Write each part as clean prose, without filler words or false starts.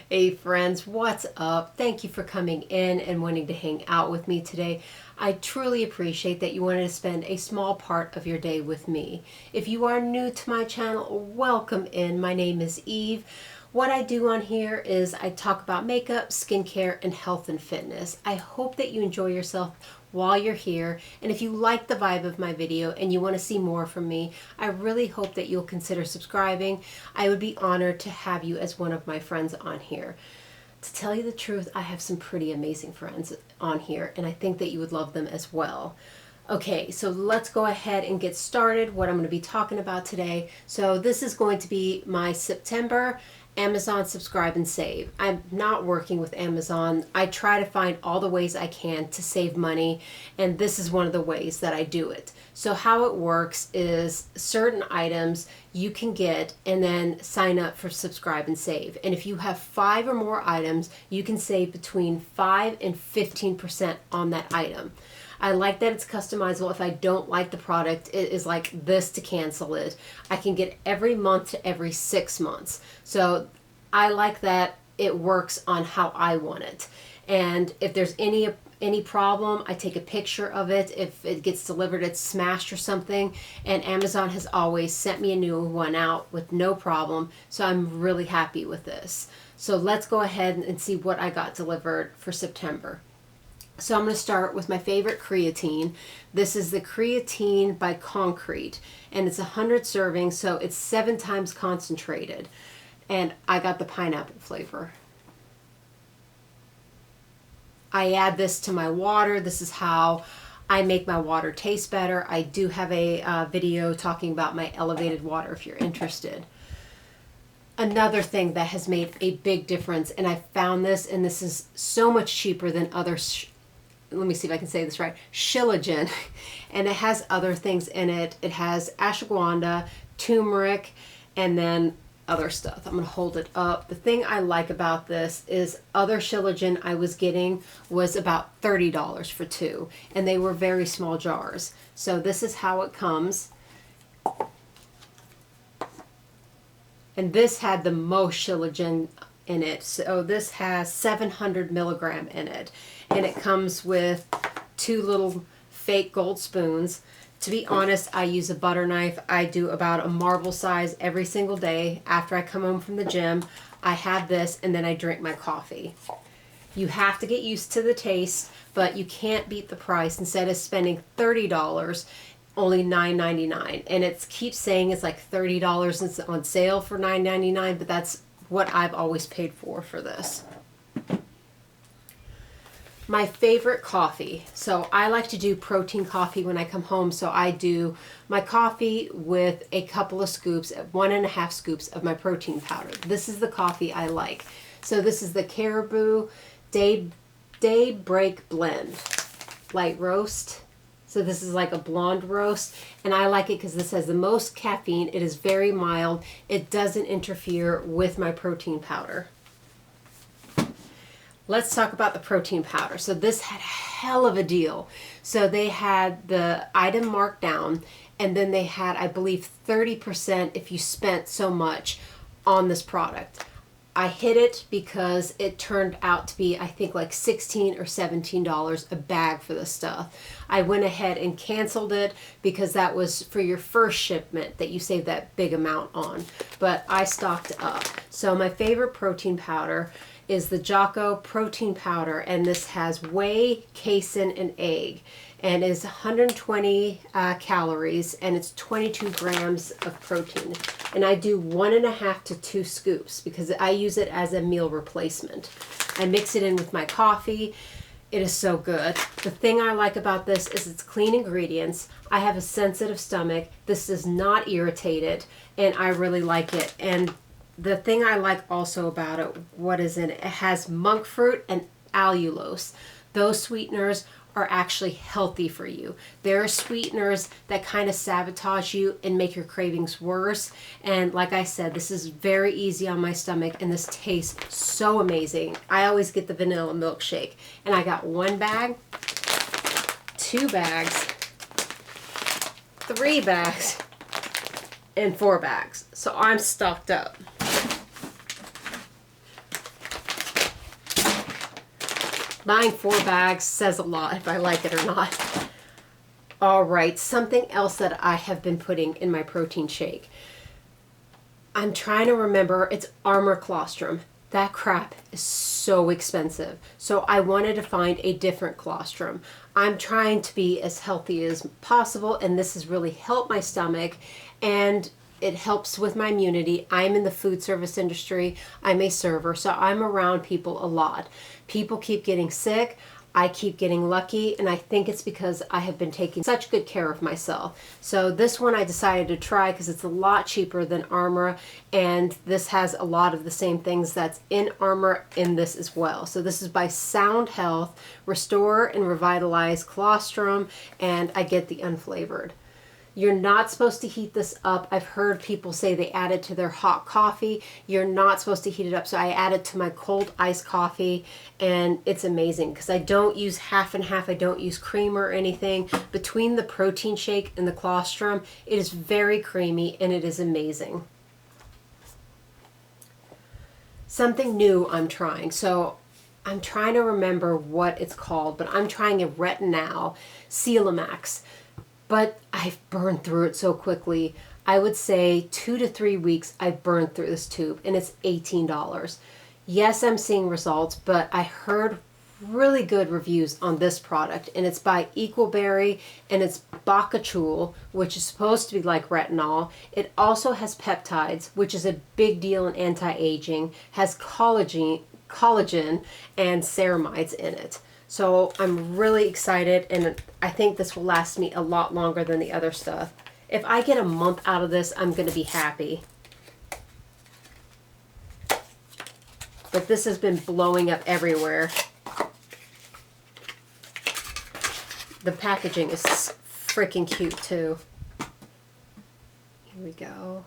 Hey friends, what's up? Thank you for coming in and wanting to hang out with me today. I truly appreciate that you wanted to spend a small part of your day with me. If you are new to my channel, welcome in. My name is Eve. What I do on here is I talk about makeup, skincare, and health and fitness. I hope that you enjoy yourself while you're here, and if you like the vibe of my video and you want to see more from me, I really hope that you'll consider subscribing. I would be honored to have you as one of my friends on here. To tell you the truth, I have some pretty amazing friends on here, and I think that you would love them as well. Okay, so let's go ahead and get started what I'm going to be talking about today. So this is going to be my September Amazon subscribe and save. I'm not working with Amazon. I try to find all the ways I can to save money, and this is one of the ways that I do it. So how it works is certain items you can get and then sign up for subscribe and save. And if you have 5 or more items, you can save between 5 and 15% on that item. I like that it's customizable. If I don't like the product, it is like this to cancel it. I can get every month to every 6 months. So I like that it works on how I want it. And if there's any problem, I take a picture of it. If it gets delivered, it's smashed or something, and Amazon has always sent me a new one out with no problem. So I'm really happy with this. So let's go ahead and see what I got delivered for September. So I'm going to start with my favorite creatine. This is the Creatine by Concrete, and it's 100 servings, so it's 7 times concentrated. And I got the pineapple flavor. I add this to my water. This is how I make my water taste better. I do have a video talking about my elevated water if you're interested. Another thing that has made a big difference, and I found this, and this is so much cheaper than other let me see if I can say this right, Shilajit, and it has other things in it. It has ashwagandha, turmeric, and then other stuff. I'm going to hold it up. The thing I like about this is other Shilajit I was getting was about $30 for 2, and they were very small jars. So this is how it comes. And this had the most Shilajit in it. So this has 700 milligram in it. And it comes with 2 little fake gold spoons. To be honest, I use a butter knife. I do about a marble size every single day. After I come home from the gym, I have this, and then I drink my coffee. You have to get used to the taste, but you can't beat the price. Instead of spending $30, only $9.99. And it keeps saying it's like $30 and it's on sale for $9.99, but that's what I've always paid for this. My favorite coffee. So I like to do protein coffee when I come home. So I do my coffee with a couple of scoops, 1.5 scoops of my protein powder. This is the coffee I like. So this is the Caribou Daybreak Blend Light Roast. So this is like a blonde roast, and I like it because this has the most caffeine. It is very mild. It doesn't interfere with my protein powder. Let's talk about the protein powder. So this had a hell of a deal. So they had the item marked down, and then they had, I believe, 30% if you spent so much on this product. I hit it because it turned out to be, I think, like $16 or $17 a bag for this stuff. I went ahead and canceled it because that was for your first shipment that you save that big amount on. But I stocked up. So my favorite protein powder is the Jocko protein powder, and this has whey, casein, and egg, and is 120 calories, and it's 22 grams of protein. And I do 1.5 to 2 scoops because I use it as a meal replacement. I mix it in with my coffee. It is so good. The thing I like about this is it's clean ingredients. I have a sensitive stomach. This does not irritate it, and I really like it. And the thing I like also about it, what is in it? It has monk fruit and allulose. Those sweeteners are actually healthy for you. There are sweeteners that kind of sabotage you and make your cravings worse. And like I said, this is very easy on my stomach, and this tastes so amazing. I always get the vanilla milkshake. And I got 1 bag, 2 bags, 3 bags, and 4 bags. So I'm stocked up. Buying 4 bags says a lot if I like it or not. All right, something else that I have been putting in my protein shake. I'm trying to remember, it's Armour Colostrum. That crap is so expensive. So I wanted to find a different colostrum. I'm trying to be as healthy as possible, and this has really helped my stomach, and it helps with my immunity. I'm in the food service industry. I'm a server, so I'm around people a lot. People keep getting sick. I keep getting lucky, and I think it's because I have been taking such good care of myself. So this one I decided to try because it's a lot cheaper than Armour, and this has a lot of the same things that's in Armour in this as well. So this is by Sound Health, Restore and Revitalize Colostrum, and I get the unflavored. You're not supposed to heat this up. I've heard people say they add it to their hot coffee. You're not supposed to heat it up. So I add it to my cold iced coffee, and it's amazing because I don't use half and half. I don't use cream or anything. Between the protein shake and the colostrum, it is very creamy and it is amazing. Something new I'm trying. So I'm trying to remember what it's called, but I'm trying a Retinol Celamax. But I've burned through it so quickly. I would say 2 to 3 weeks I've burned through this tube, and it's $18. Yes, I'm seeing results, but I heard really good reviews on this product, and it's by Equalberry, and it's Bacachul, which is supposed to be like retinol. It also has peptides, which is a big deal in anti-aging, has collagen and ceramides in it. So I'm really excited, and I think this will last me a lot longer than the other stuff. If I get a month out of this, I'm going to be happy. But this has been blowing up everywhere. The packaging is freaking cute too. Here we go.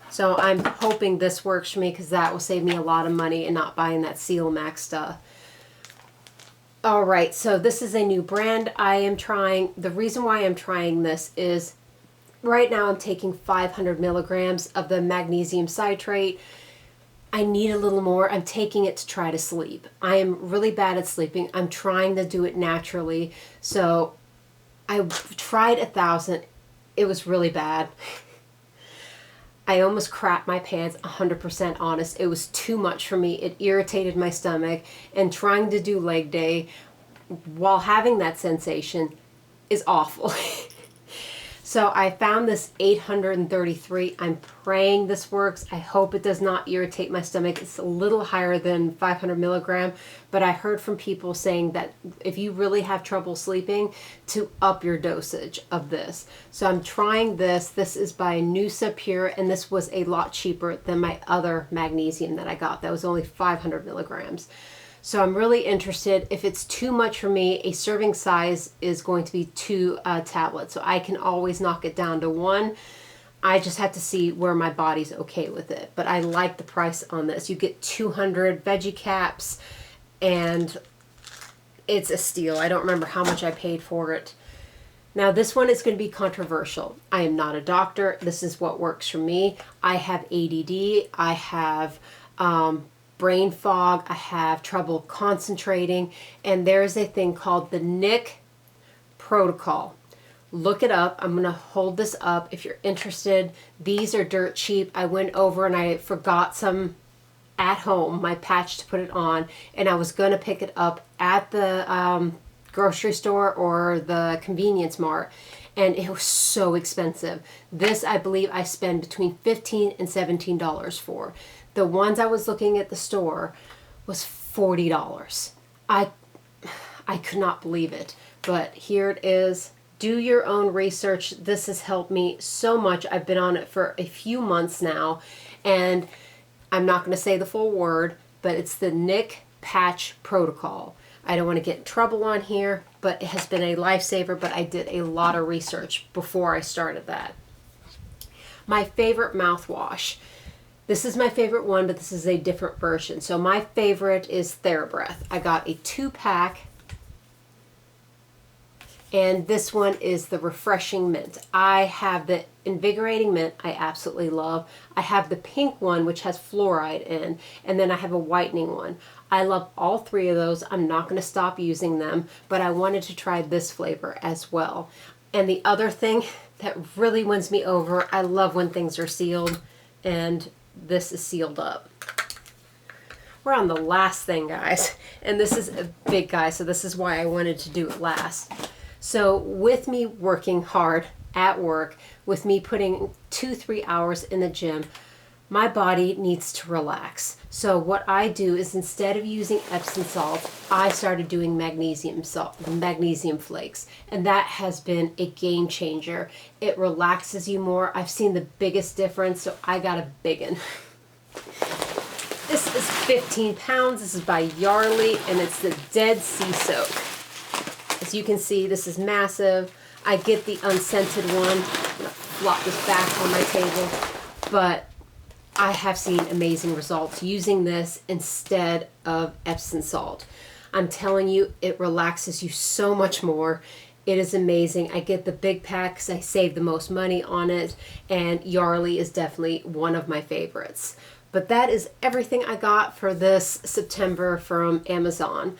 So I'm hoping this works for me because that will save me a lot of money and not buying that Celamax stuff. All right, so this is a new brand I am trying. The reason why I'm trying this is right now I'm taking 500 milligrams of the magnesium citrate. I need a little more. I'm taking it to try to sleep. I am really bad at sleeping. I'm trying to do it naturally. So I tried 1,000. It was really bad. I almost crapped my pants, 100% honest. It was too much for me. It irritated my stomach, and trying to do leg day while having that sensation is awful. So I found this 833. I'm praying this works. I hope it does not irritate my stomach. It's a little higher than 500 milligram, but I heard from people saying that if you really have trouble sleeping, to up your dosage of this. So I'm trying this. This is by Noosa Pure, and this was a lot cheaper than my other magnesium that I got. That was only 500 milligrams. So I'm really interested. If it's too much for me, a serving size is going to be 2 tablets. So I can always knock it down to 1. I just have to see where my body's okay with it. But I like the price on this. You get 200 veggie caps, and it's a steal. I don't remember how much I paid for it. Now this one is going to be controversial. I am not a doctor. This is what works for me. I have ADD. I have brain fog, I have trouble concentrating, and there's a thing called the NIC protocol. Look it up. I'm going to hold this up if you're interested. These are dirt cheap. I went over and I forgot some at home, my patch to put it on, and I was going to pick it up at the grocery store or the convenience mart, and it was so expensive. This, I believe, I spend between $15 and $17 for. The ones I was looking at the store was $40. I could not believe it, but here it is. Do your own research. This has helped me so much. I've been on it for a few months now, and I'm not going to say the full word, but it's the NIC patch protocol. I don't want to get in trouble on here, but it has been a lifesaver, but I did a lot of research before I started that. My favorite mouthwash. This is my favorite one, but this is a different version. So my favorite is TheraBreath. I got a 2-pack, and this one is the Refreshing Mint. I have the Invigorating Mint, I absolutely love. I have the pink one, which has fluoride in, and then I have a whitening one. I love all three of those. I'm not going to stop using them, but I wanted to try this flavor as well. And the other thing that really wins me over, I love when things are sealed, and this is sealed up. We're on the last thing, guys, and this is a big guy, so this is why I wanted to do it last. So with me working hard at work, with me putting 2-3 hours in the gym, my body needs to relax. So what I do is, instead of using Epsom salt, I started doing magnesium salt, magnesium flakes, and that has been a game changer. It relaxes you more. I've seen the biggest difference, so I got a big one. This is 15 pounds. This is by Yardley, and it's the Dead Sea Soak. As you can see, this is massive. I get the unscented one. I'm gonna flop this back on my table, but I have seen amazing results using this instead of Epsom salt. I'm telling you, it relaxes you so much more. It is amazing. I get the big pack because I save the most money on it, and Yardley is definitely one of my favorites. But that is everything I got for this September from Amazon.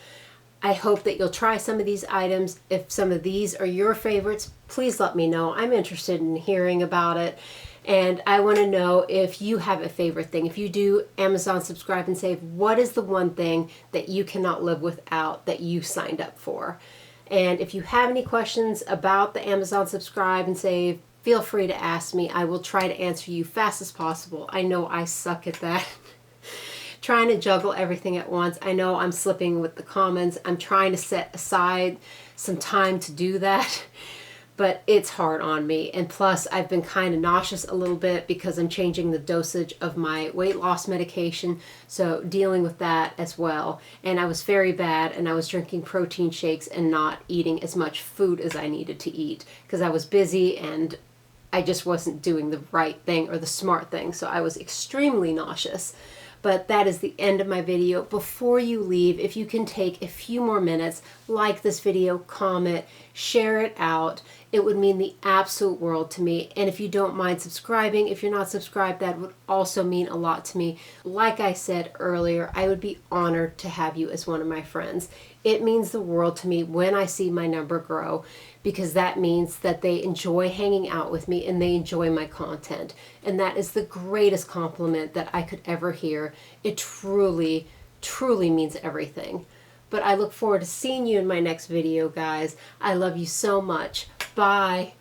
I hope that you'll try some of these items. If some of these are your favorites, please let me know. I'm interested in hearing about it. And I want to know if you have a favorite thing. If you do Amazon Subscribe and Save, what is the one thing that you cannot live without that you signed up for? And if you have any questions about the Amazon Subscribe and Save, feel free to ask me. I will try to answer you fast as possible. I know I suck at that. Trying to juggle everything at once. I know I'm slipping with the comments. I'm trying to set aside some time to do that, but it's hard on me. And plus, I've been kind of nauseous a little bit because I'm changing the dosage of my weight loss medication, so dealing with that as well. And I was very bad, and I was drinking protein shakes and not eating as much food as I needed to eat because I was busy and I just wasn't doing the right thing or the smart thing, so I was extremely nauseous. But that is the end of my video. Before you leave, if you can take a few more minutes, like this video, comment, share it out. It would mean the absolute world to me. And if you don't mind subscribing, if you're not subscribed, that would also mean a lot to me. Like I said earlier, I would be honored to have you as one of my friends. It means the world to me when I see my number grow, because that means that they enjoy hanging out with me and they enjoy my content. And that is the greatest compliment that I could ever hear. It truly, truly means everything. But I look forward to seeing you in my next video, guys. I love you so much. Bye.